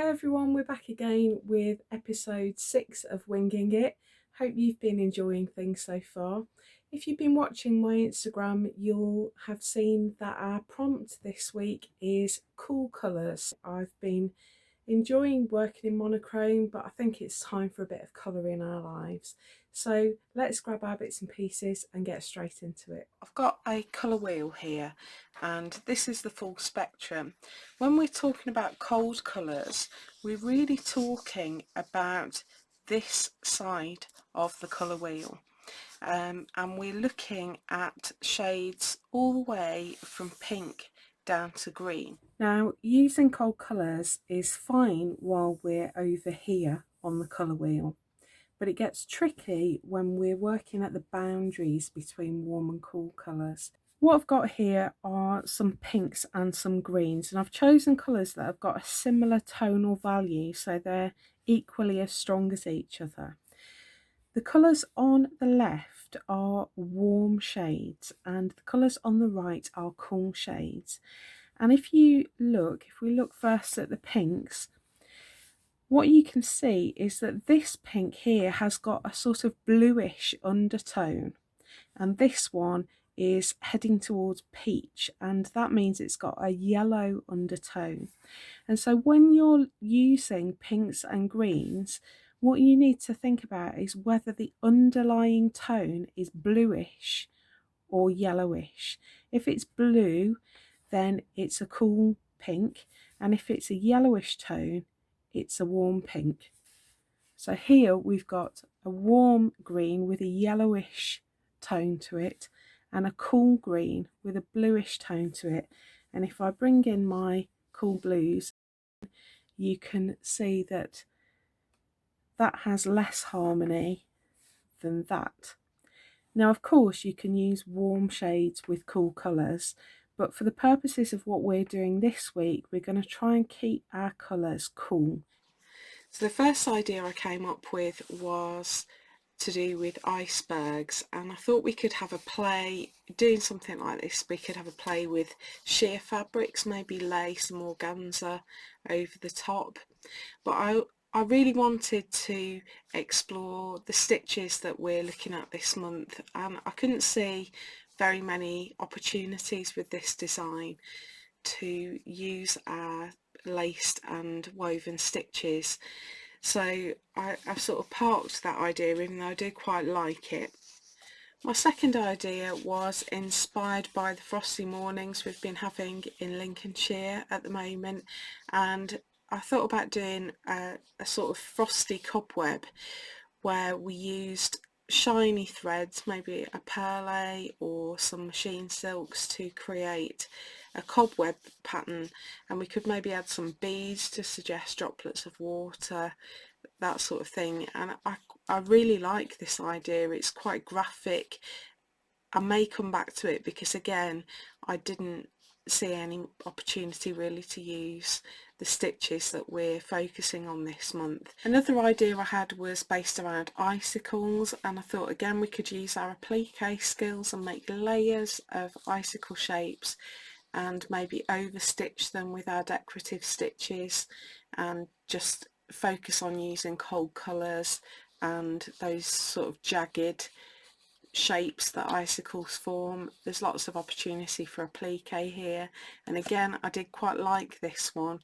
Hi everyone, we're back again with episode 6 of Winging It. Hope you've been enjoying things so far. If you've been watching my Instagram, you'll have seen that our prompt this week is cool colours. I've been enjoying working in monochrome, but I think it's time for a bit of colour in our lives. So let's grab our bits and pieces and get straight into it. I've got a colour wheel here and this is the full spectrum. When we're talking about cold colours, we're really talking about this side of the colour wheel. And we're looking at shades all the way from pink down to green. Now, using cold colours is fine while we're over here on the colour wheel, but it gets tricky when we're working at the boundaries between warm and cool colours. What I've got here are some pinks and some greens, and I've chosen colours that have got a similar tonal value, so they're equally as strong as each other. The colours on the left are warm shades and the colours on the right are cool shades. And if we look first at the pinks, what you can see is that this pink here has got a sort of bluish undertone, and this one is heading towards peach, and that means it's got a yellow undertone. And so when you're using pinks and greens, what you need to think about is whether the underlying tone is bluish or yellowish. If it's blue, then it's a cool pink, and if it's a yellowish tone, it's a warm pink. So here we've got a warm green with a yellowish tone to it and a cool green with a bluish tone to it. And if I bring in my cool blues, you can see that that has less harmony than that. Now, of course, you can use warm shades with cool colours, but for the purposes of what we're doing this week, we're going to try and keep our colours cool. So the first idea I came up with was to do with icebergs, and I thought we could have a play doing something like this. We could have a play with sheer fabrics, maybe lay some organza over the top, but I really wanted to explore the stitches that we're looking at this month, and I couldn't see very many opportunities with this design to use our laced and woven stitches. So I've sort of parked that idea, even though I do quite like it. My second idea was inspired by the frosty mornings we've been having in Lincolnshire at the moment, and I thought about doing a sort of frosty cobweb where we used shiny threads, maybe a perlé or some machine silks, to create a cobweb pattern, and we could maybe add some beads to suggest droplets of water, that sort of thing. And I really like this idea. It's quite graphic. I may come back to it because again I didn't see any opportunity really to use the stitches that we're focusing on this month. Another idea I had was based around icicles, and I thought again we could use our applique skills and make layers of icicle shapes and maybe overstitch them with our decorative stitches and just focus on using cold colours and those sort of jagged shapes that icicles form. There's lots of opportunity for applique here, and again I did quite like this one,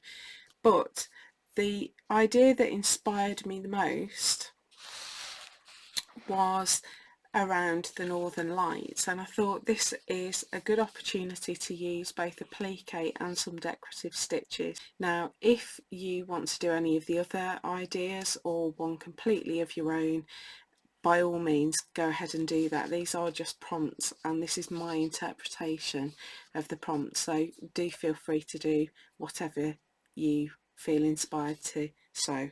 but the idea that inspired me the most was around the Northern Lights, and I thought this is a good opportunity to use both applique and some decorative stitches. Now, if you want to do any of the other ideas or one completely of your own, by all means go ahead and do that. These are just prompts and this is my interpretation of the prompt, so do feel free to do whatever you feel inspired to sew.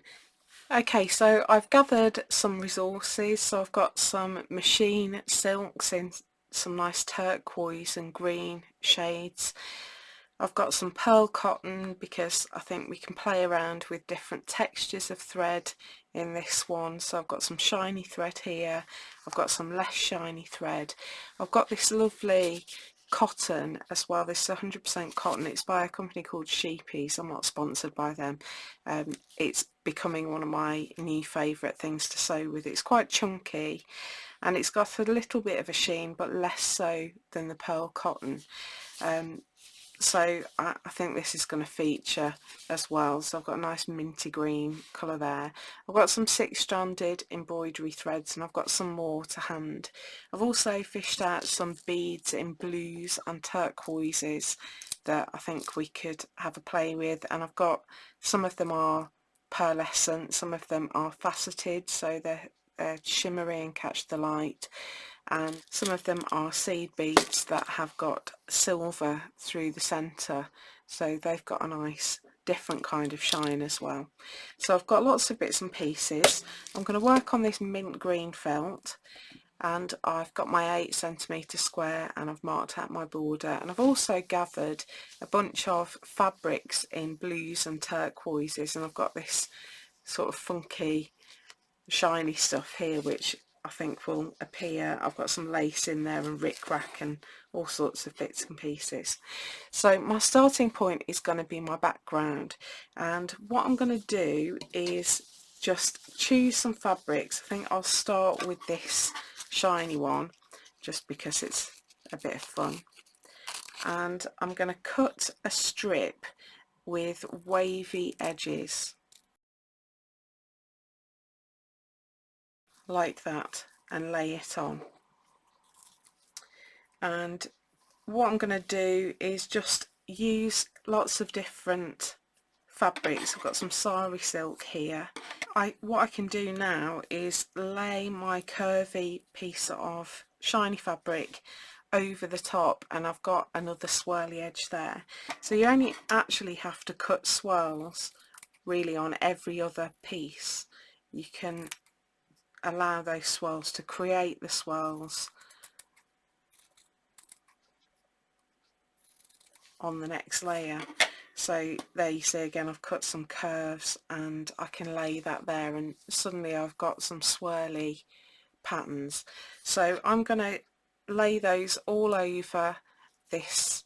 Okay, so I've gathered some resources. So I've got some machine silks in some nice turquoise and green shades. I've got some pearl cotton because I think we can play around with different textures of thread in this one. So I've got some shiny thread here, I've got some less shiny thread. I've got this lovely cotton as well. This is 100% cotton. It's by a company called Sheepies. I'm not sponsored by them. It's becoming one of my new favourite things to sew with. It's quite chunky and it's got a little bit of a sheen, but less so than the pearl cotton. So I think this is going to feature as well. So I've got a nice minty green colour there. I've got some 6-stranded embroidery threads and I've got some more to hand. I've also fished out some beads in blues and turquoises that I think we could have a play with, and I've got some of them are pearlescent, some of them are faceted, so they're shimmery and catch the light, and some of them are seed beads that have got silver through the centre, so they've got a nice different kind of shine as well. So I've got lots of bits and pieces. I'm going to work on this mint green felt, and I've got my 8cm square and I've marked out my border, and I've also gathered a bunch of fabrics in blues and turquoises, and I've got this sort of funky shiny stuff here which I think will appear. I've got some lace in there and rickrack and all sorts of bits and pieces. So my starting point is going to be my background, and what I'm going to do is just choose some fabrics. I think I'll start with this shiny one just because it's a bit of fun, and I'm going to cut a strip with wavy edges like that and lay it on. And what I'm going to do is just use lots of different fabrics. I've got some sari silk here. What I can do now is lay my curvy piece of shiny fabric over the top, and I've got another swirly edge there. So you only actually have to cut swirls really on every other piece. You can allow those swirls to create the swirls on the next layer. So there you see again, I've cut some curves and I can lay that there, and suddenly I've got some swirly patterns. So I'm going to lay those all over this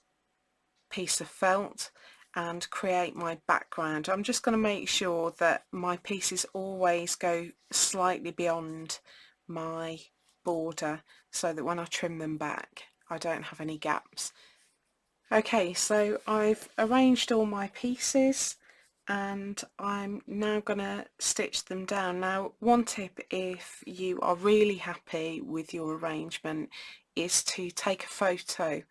piece of felt and create my background. I'm just going to make sure that my pieces always go slightly beyond my border so that when I trim them back I don't have any gaps. Okay, so I've arranged all my pieces and I'm now going to stitch them down. Now, one tip if you are really happy with your arrangement is to take a photo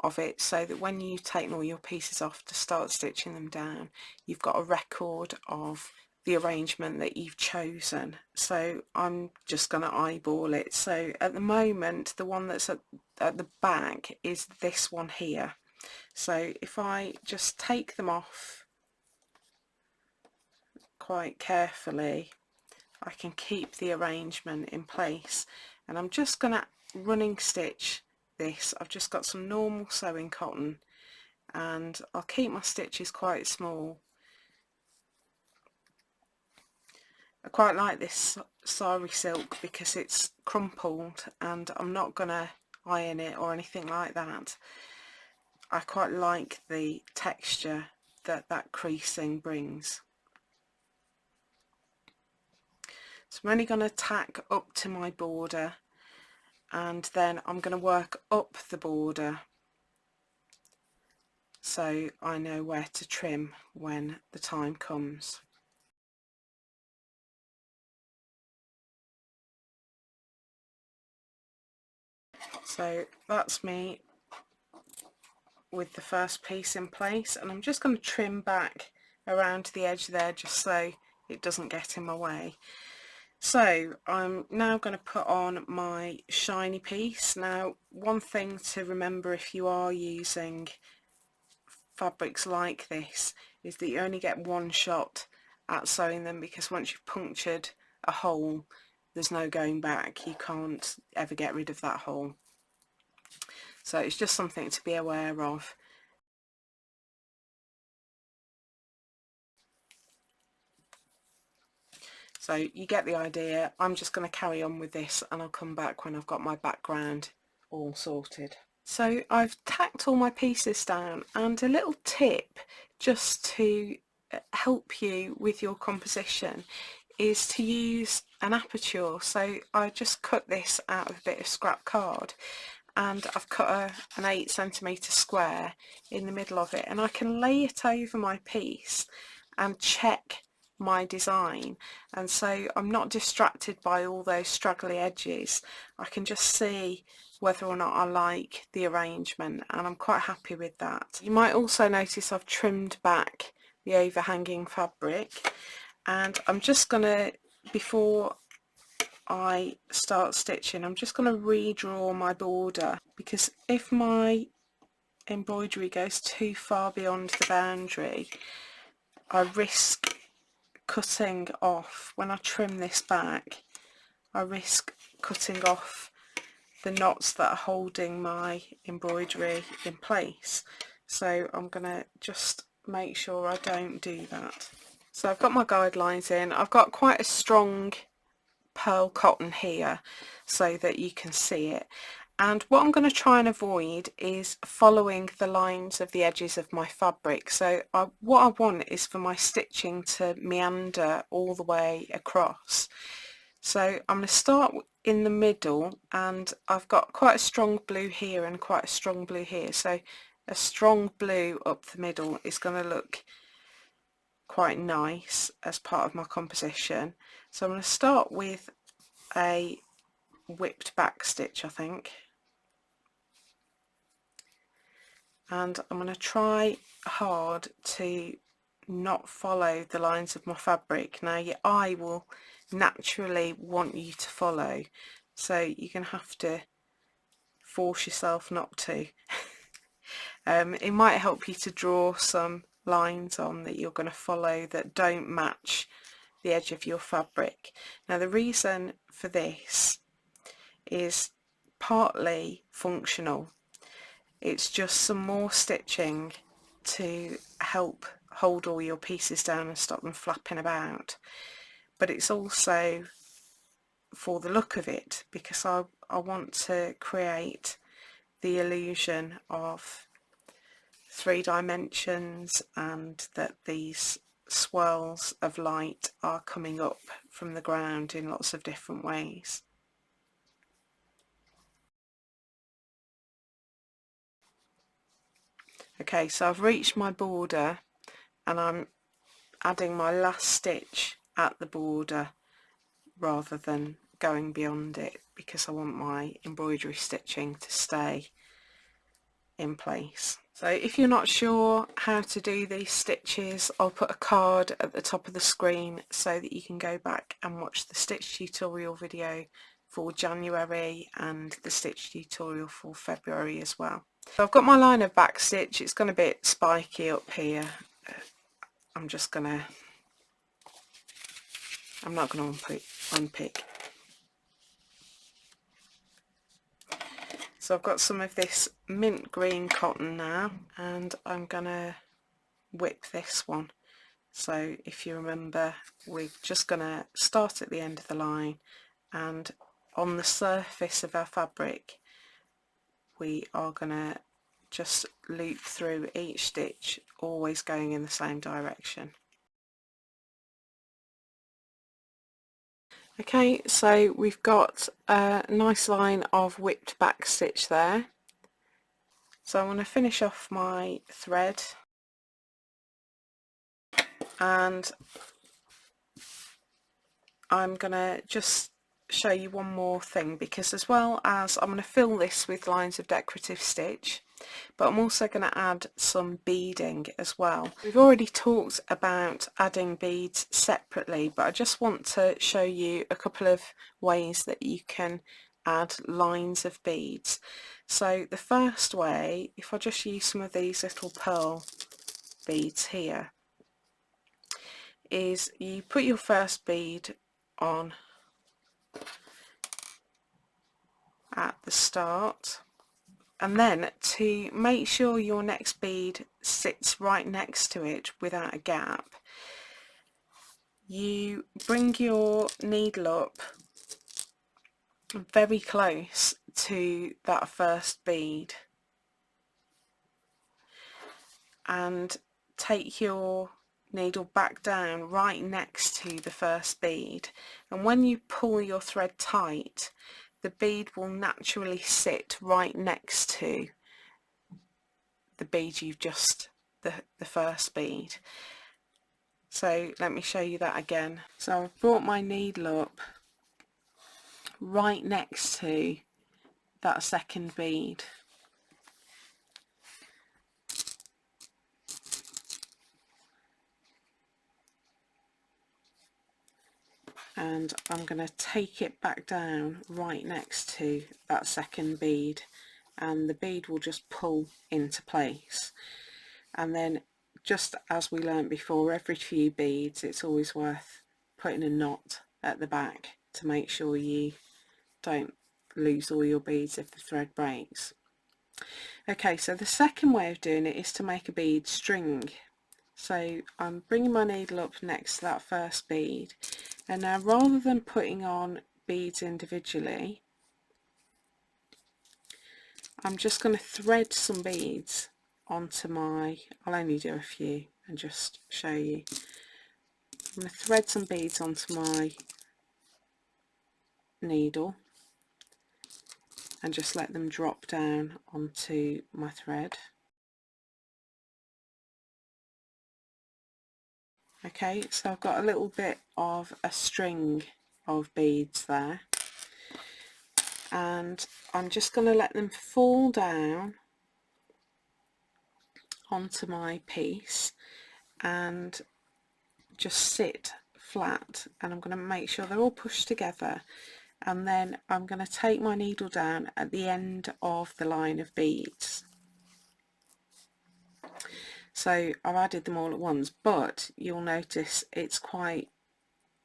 of it so that when you've taken all your pieces off to start stitching them down, you've got a record of the arrangement that you've chosen. So I'm just going to eyeball it. So at the moment the one that's at the back is this one here. So if I just take them off quite carefully, I can keep the arrangement in place, and I'm just going to running stitch this. I've just got some normal sewing cotton and I'll keep my stitches quite small. I quite like this sari silk because it's crumpled and I'm not going to iron it or anything like that. I quite like the texture that that creasing brings. So I'm only going to tack up to my border, and then I'm going to work up the border so I know where to trim when the time comes. So that's me with the first piece in place, and I'm just going to trim back around the edge there just so it doesn't get in my way. So I'm now going to put on my shiny piece. Now, one thing to remember if you are using fabrics like this is that you only get one shot at sewing them, because once you've punctured a hole there's no going back. You can't ever get rid of that hole. So it's just something to be aware of. So you get the idea. I'm just going to carry on with this and I'll come back when I've got my background all sorted. So I've tacked all my pieces down, and a little tip just to help you with your composition is to use an aperture. So I just cut this out of a bit of scrap card, and I've cut an 8cm square in the middle of it, and I can lay it over my piece and check my design, and so I'm not distracted by all those straggly edges. I can just see whether or not I like the arrangement, and I'm quite happy with that. You might also notice I've trimmed back the overhanging fabric, and I'm just gonna, before I start stitching, I'm just going to redraw my border, because if my embroidery goes too far beyond the boundary, I risk cutting off, when I trim this back, I risk cutting off the knots that are holding my embroidery in place. So I'm going to just make sure I don't do that. So I've got my guidelines in. I've got quite a strong pearl cotton here so that you can see it, and what I'm going to try and avoid is following the lines of the edges of my fabric. So what I want is for my stitching to meander all the way across. So I'm going to start in the middle, and I've got quite a strong blue here and quite a strong blue here, so a strong blue up the middle is going to look quite nice as part of my composition. So I'm going to start with a whipped back stitch, I think, and I'm going to try hard to not follow the lines of my fabric. Now your eye will naturally want you to follow, so you're going to have to force yourself not to. It might help you to draw some lines on that you're going to follow that don't match the edge of your fabric. Now the reason for this is partly functional. It's just some more stitching to help hold all your pieces down and stop them flapping about, but it's also for the look of it, because I want to create the illusion of 3 dimensions, and that these swirls of light are coming up from the ground in lots of different ways. Okay, so I've reached my border, and I'm adding my last stitch at the border rather than going beyond it, because I want my embroidery stitching to stay in place. So if you're not sure how to do these stitches, I'll put a card at the top of the screen so that you can go back and watch the stitch tutorial video for January and the stitch tutorial for February as well. So I've got my line of back stitch. It's gone a bit spiky up here. I'm not going to unpick. So I've got some of this mint green cotton now, and I'm going to whip this one. So if you remember, we're just going to start at the end of the line, and on the surface of our fabric we are going to just loop through each stitch, always going in the same direction. Okay, so we've got a nice line of whipped back stitch there. So I'm going to finish off my thread, and I'm going to just show you one more thing, because as well as I'm going to fill this with lines of decorative stitch, but I'm also going to add some beading as well. We've already talked about adding beads separately, but I just want to show you a couple of ways that you can add lines of beads. So the first way, if I just use some of these little pearl beads here, is you put your first bead on at the start, and then to make sure your next bead sits right next to it without a gap, you bring your needle up very close to that first bead, and take your needle back down right next to the first bead, and when you pull your thread tight, the bead will naturally sit right next to the bead you've just the first bead. So let me show you that again. So I've brought my needle up right next to that second bead, and I'm going to take it back down right next to that second bead, and the bead will just pull into place. And then, just as we learnt before, every few beads it's always worth putting a knot at the back to make sure you don't lose all your beads if the thread breaks. Okay, so the second way of doing it is to make a bead string. So I'm bringing my needle up next to that first bead, and now rather than putting on beads individually, I'm just going to thread some beads onto my, I'll only do a few and just show you. I'm going to thread some beads onto my needle and just let them drop down onto my thread. Okay, so I've got a little bit of a string of beads there, and I'm just going to let them fall down onto my piece and just sit flat, and I'm going to make sure they're all pushed together, and then I'm going to take my needle down at the end of the line of beads. So I've added them all at once, but you'll notice it's quite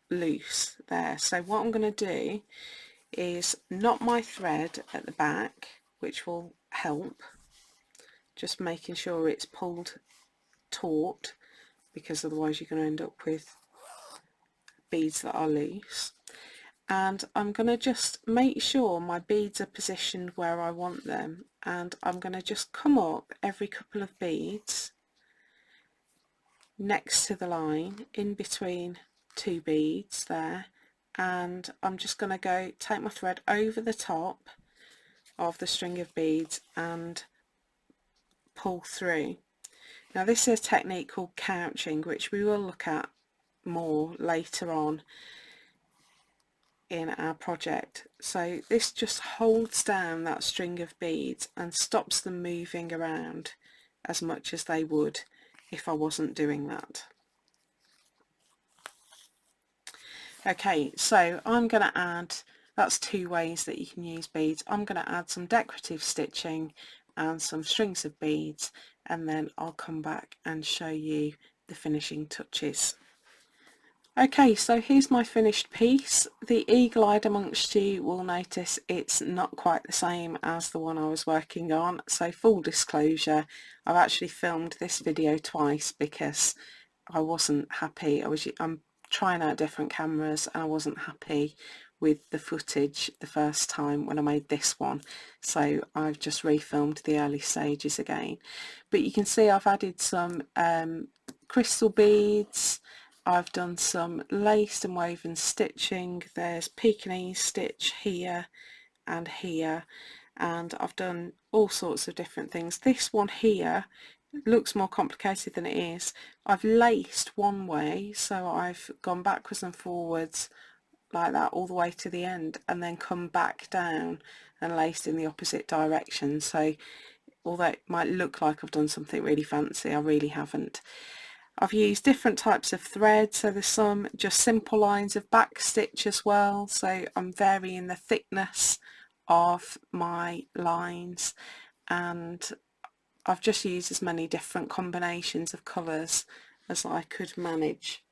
loose there. So what I'm going to do is knot my thread at the back, which will help, just making sure it's pulled taut, because otherwise you're going to end up with beads that are loose. And I'm going to just make sure my beads are positioned where I want them, and I'm going to just come up every couple of beads next to the line in between two beads there, and I'm just going to go take my thread over the top of the string of beads and pull through. Now this is a technique called couching, which we will look at more later on in our project. So this just holds down that string of beads and stops them moving around as much as they would if I wasn't doing that. Okay, so I'm going to add, that's two ways that you can use beads. I'm going to add some decorative stitching and some strings of beads, and then I'll come back and show you the finishing touches. Okay, so here's my finished piece. The eagle-eyed amongst you will notice it's not quite the same as the one I was working on. So full disclosure, I've actually filmed this video twice because I wasn't happy. I'm trying out different cameras and I wasn't happy with the footage the first time when I made this one, so I've just refilmed the early stages again. But you can see I've added some crystal beads, I've done some laced and woven stitching, there's Pekingese stitch here and here, and I've done all sorts of different things. This one here looks more complicated than it is. I've laced one way, so I've gone backwards and forwards like that all the way to the end, and then come back down and laced in the opposite direction. So although it might look like I've done something really fancy, I really haven't. I've used different types of thread, so there's some just simple lines of back stitch as well, so I'm varying the thickness of my lines, and I've just used as many different combinations of colours as I could manage.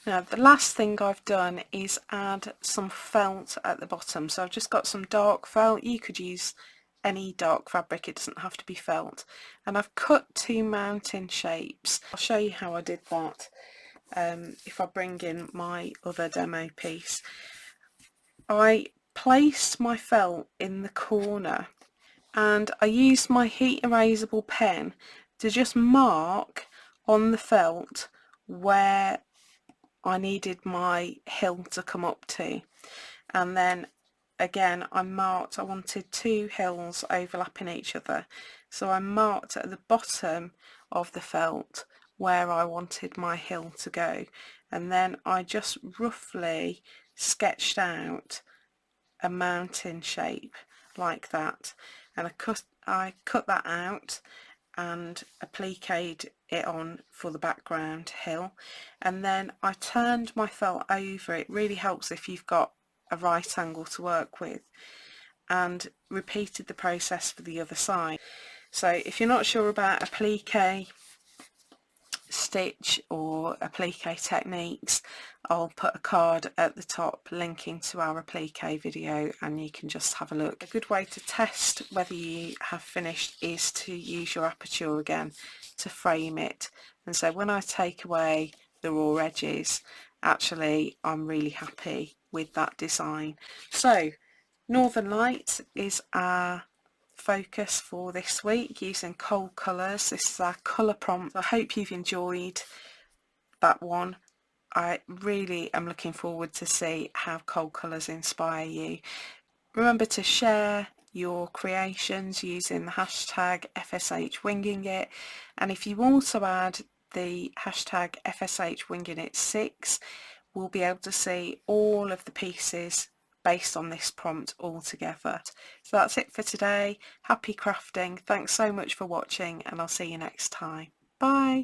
Now the last thing I've done is add some felt at the bottom, so I've just got some dark felt. You could use any dark fabric, it doesn't have to be felt, and I've cut two mountain shapes. I'll show you how I did that if I bring in my other demo piece. I placed my felt in the corner and I used my heat erasable pen to just mark on the felt where I needed my hill to come up to, and then again I wanted 2 hills overlapping each other, so I marked at the bottom of the felt where I wanted my hill to go, and then I just roughly sketched out a mountain shape like that, and I cut that out and appliqued it on for the background hill, and then I turned my felt over. It really helps if you've got a right angle to work with, and repeated the process for the other side. So if you're not sure about applique stitch or applique techniques, I'll put a card at the top linking to our applique video, and you can just have a look. A good way to test whether you have finished is to use your aperture again to frame it, and so when I take away the raw edges, actually I'm really happy with that design. So Northern Lights is our focus for this week, using cold colours. This is our colour prompt. I hope you've enjoyed that one. I really am looking forward to see how cold colours inspire you. Remember to share your creations using the hashtag FSHWingingIt, and if you also add the hashtag FSHWingingIt6, we'll be able to see all of the pieces based on this prompt all together. So that's it for today. Happy crafting. Thanks so much for watching, and I'll see you next time. Bye.